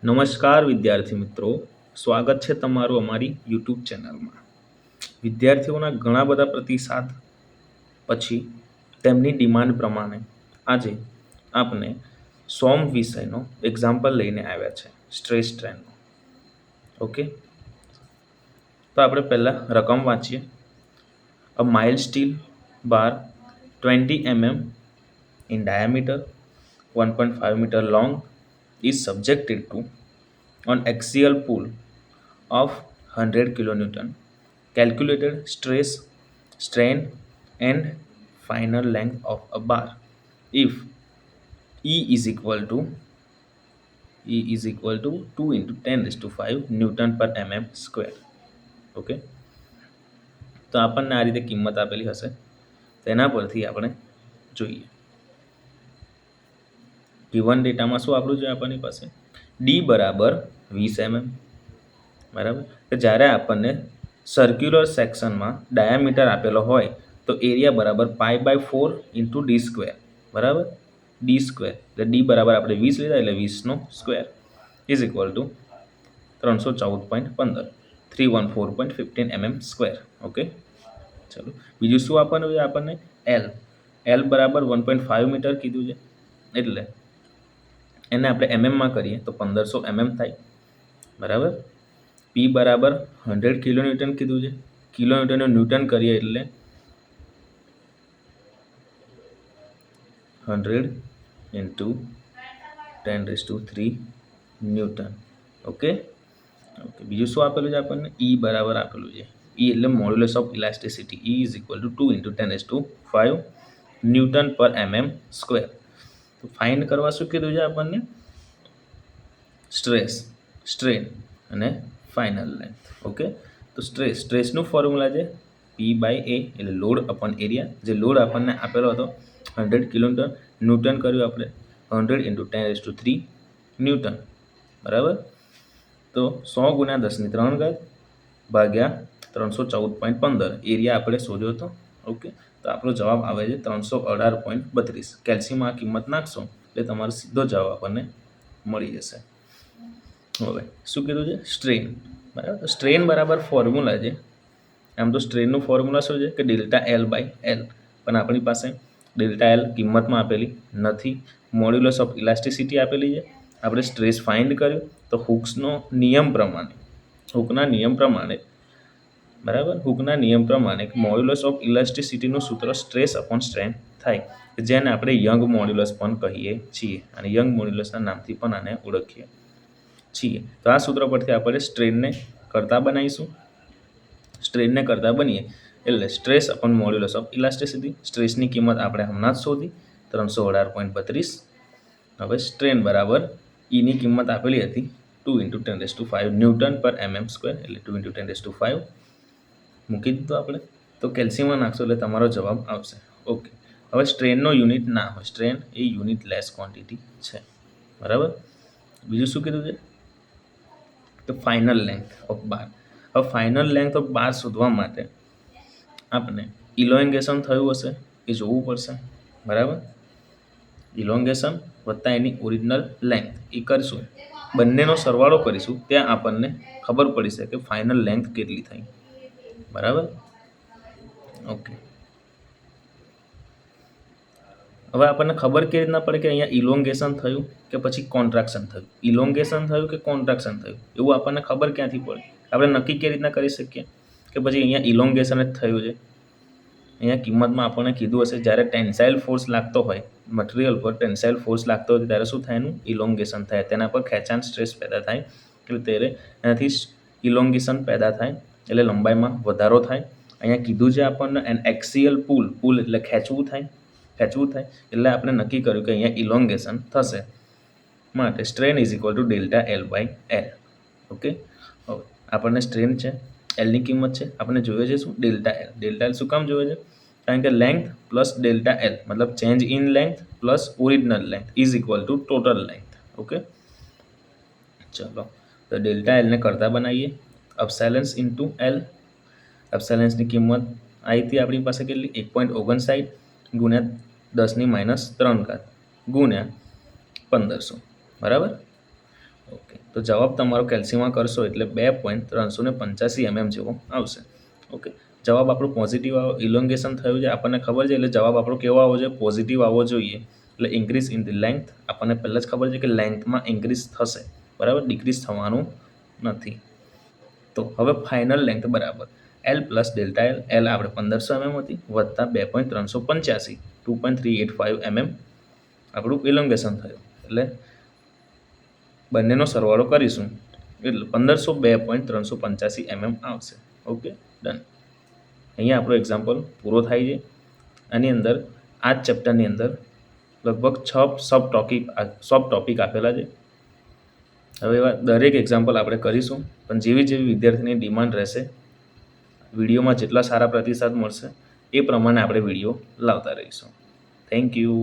નમસ્કાર વિદ્યાર્થી મિત્રો, સ્વાગત છે તમારું અમારી યુટ્યુબ ચેનલમાં. વિદ્યાર્થીઓના ઘણા બધા પ્રતિસાદ પછી તેમની ડિમાન્ડ પ્રમાણે આજે આપણે સોમ વિષયનો એક્ઝામ્પલ લઈને આવ્યા છે, સ્ટ્રેસ સ્ટ્રેનનો. ઓકે, તો આપણે પહેલાં રકમ વાંચીએ. A mild steel bar 20 mm in diameter, 1.5 meter long, is subjected to on axial pull of 100 kilonewton. Calculated stress, strain, and final length of a bar. If E is equal to 2 into 10 raised to 5 Newton per mm square. Okay, તો આપણને આ રીતે કિંમત આપેલી હશે, તેના પરથી આપણે જોઈએ. ગિવન ડેટામાં શું આપણું જોઈએ આપણી પાસે ડી બરાબર 20 mm, બરાબર. તો જ્યારે આપણને સર્ક્યુલર સેક્શનમાં ડાયામીટર આપેલો હોય તો એરિયા બરાબર π/4 ઇન્ટુ ડી સ્ક્વેર, બરાબર. ડી સ્ક્વેર એટલે ડી બરાબર આપણે 20 લીધા એટલે 20નો square is equal to 314.15 314.15 mm square. Okay, ચલો બીજું શું આપવાનું છે આપણને એલ બરાબર 1.5 મીટર કીધું છે, એટલે એને આપણે એમએમમાં કરીએ તો 1500 mm થાય, બરાબર. પી બરાબર 100 કિલોન્યુટન કીધું છે, કિલોન્યુટનનું ન્યૂટન કરીએ એટલે 100 ઇન્ટુ 10⁻³ ન્યૂટન. ઓકે, બીજું શું આપેલું છે આપણને ઈ બરાબર આપેલું છે, ઈ એટલે modulus of elasticity, E is equal two 2 into 10⁵ newton પર mm સ્ક્વેર. તો ફાઇન્ડ કરવા શું કીધું છે આપણને સ્ટ્રેસ, સ્ટ્રેન અને ફાઇનલ લેન્થ. ઓકે, તો સ્ટ્રેસનું ફોર્મ્યુલા છે P/A એટલે લોડ અપોન એરિયા. જે લોડ આપણને આપેલો હતો 100 કિલોન્યુટન, ન્યૂટન કર્યું આપણે 100 ઇન્ટુ 10⁻³ ન્યૂટન, બરાબર. તો 100 ગુણ્યા 10⁻³ ભાગ્યા 314.15 એરિયા આપણે શોધ્યો હતો. ઓકે, તો આપણો જવાબ આવે છે 318.32. કેલ્સીમાં આ કિંમત નાખશો એટલે તમારો સીધો જવાબ આપણને મળી જશે. હવે શું કીધું છે સ્ટ્રેન, બરાબર. સ્ટ્રેન બરાબર ફોર્મ્યુલા છે, આમ તો સ્ટ્રેનનું ફોર્મ્યુલા શું છે કે ΔL/L, પણ આપણી પાસે ΔL કિંમતમાં આપેલી નથી, મોડ્યુલસ ઓફ ઇલાસ્ટિસિટી આપેલી છે. આપણે સ્ટ્રેસ ફાઇન્ડ કર્યું તો હુકના નિયમ પ્રમાણે બરાબર, હુકના નિયમ પ્રમાણે મોડ્યુલસ ઓફ ઇલાસ્ટિસિટીનું સૂત્ર સ્ટ્રેસ અપોન સ્ટ્રેન થાય, જેને આપણે યંગ મોડ્યુલસ પણ કહીએ છીએ, અને યંગ મોડ્યુલસના નામથી પણ આને ઓળખીએ છીએ. તો આ સૂત્ર પરથી આપણે સ્ટ્રેનને કરતા બનાવીશું. સ્ટ્રેનને કરતા બનીએ એટલે stress upon modulus of elasticity, સ્ટ્રેસની કિંમત આપણે હમણાં જ શોધી 318.32. હવે સ્ટ્રેન બરાબર ઈની કિંમત આપેલી હતી 2 ઇન્ટુ 10⁵ ન્યૂટન પર mm સ્ક્વેર, એટલે 2 ઇન્ટુ 10⁵ મૂકી દીધું આપણે. તો કેલ્સીમાં નાખશો એટલે તમારો જવાબ આવશે. ઓકે, હવે સ્ટ્રેનનો યુનિટ ના હોય, સ્ટ્રેન એ યુનિટ લેસ ક્વોન્ટિટી છે, બરાબર. બીજું શું કીધું છે તો ફાઇનલ લેન્થ ઓફ બાર. હવે ફાઇનલ લેન્થ ઓફ બાર શોધવા માટે આપણે ઇલોંગેશન થયું હશે એ જોવું પડશે, બરાબર. ઇલોંગેશન વત્તા એની ઓરિજિનલ લેન્થ એ કરીશું, બંનેનો સરવાળો કરીશું, ત્યાં આપણને ખબર પડી શકે કે ફાઇનલ લેન્થ કેટલી થઈ, બરાબર. ઓકે, હવે આપણને ખબર કેવી રીતના પડે કે અહીંયા ઇલોંગેશન થયું કે પછી કોન્ટ્રાક્શન થયું, ઇલોંગેશન થયું કે કોન્ટ્રાક્શન થયું, એવું આપણને ખબર ક્યાંથી પડે, આપણે નક્કી કેવી રીતના કરી શકીએ કે પછી અહીંયા ઇલોંગેશન જ થયું છે. અહીંયા કિંમતમાં આપણને કીધું હશે જ્યારે ટેન્સાઇલ ફોર્સ લાગતો હોય મટીરિયલ પર, ટેન્સાઇલ ફોર્સ લાગતો હોય ત્યારે શું થાય, એનું ઇલોંગેશન થાય, તેના પર ખેંચાણ સ્ટ્રેસ પેદા થાય, એટલે ત્યારે એનાથી ઇલોંગેશન પેદા થાય એટલે લંબાઈમાં વધારો થાય. અહીંયા કીધું છે આપણને એન એક્સિયલ પુલ એટલે ખેંચવું થાય, એટલે આપણે નક્કી કર્યું કે અહીંયા ઇલોંગેશન થશે, માટે strain is equal two ΔL/L. Okay, હવે આપણને સ્ટ્રેન છે, એલની કિંમત છે, આપણે જોઈએ છે શું ΔL શું કામ જોઈએ છે, કારણ કે લેન્થ પ્લસ ΔL મતલબ change in length plus original length is equal two total length. Okay, ચલો તો ΔLને કરતા બનાવીએ, અપસાઇલન્સ ઇન્ટુ એલ. અપસાઇલન્સની કિંમત આવી હતી આપણી પાસે કેટલી 1.59 ગુણ્યા 10⁻³ ગુણ્યા 1500, બરાબર. ઓકે, તો તો જવાબ તમારો કેલ્સીમાં કરશો એટલે 2.385 mm જેવો આવશે. ઓકે, જવાબ આપણો પોઝિટિવ ઇલોંગેશન થયું છે, આપણને ખબર છે, એટલે જવાબ આપણો કેવો આવવો જોઈએ? પોઝિટિવ આવવો જોઈએ. એટલે ઇન્ક્રીઝ ઇન ધી લેન્થ, આપણને પહેલાં જ ખબર છે કે લેન્થમાં ઇન્ક્રીઝ થશે, બરાબર, ડિક્રીઝ થવાનું નથી. તો હવે ફાઇનલ લેન્થ બરાબર L plus delta L, L આપણે 1500 mm હતી વત્તા 2.385 2.385 mm આપણું ઇલોંગેશન થયું. એટલે બંનેનો સરવાળો કરીશું એટલે 1500 2.385 mm આવશે. Okay, done. અહીંયા આપણો એક્ઝામ્પલ પૂરો થાય છે. આની અંદર આ જ ચેપ્ટરની અંદર લગભગ 6 સબ ટોપિક આપેલા છે. હવે એવા દરેક એક્ઝામ્પલ આપણે કરીશું, પણ જેવી જેવી વિદ્યાર્થીની ડિમાન્ડ રહેશે, વિડીયોમાં જેટલા સારા પ્રતિસાદ મળશે એ પ્રમાણે આપણે વિડીયો લાવતા રહીશું. Thank you.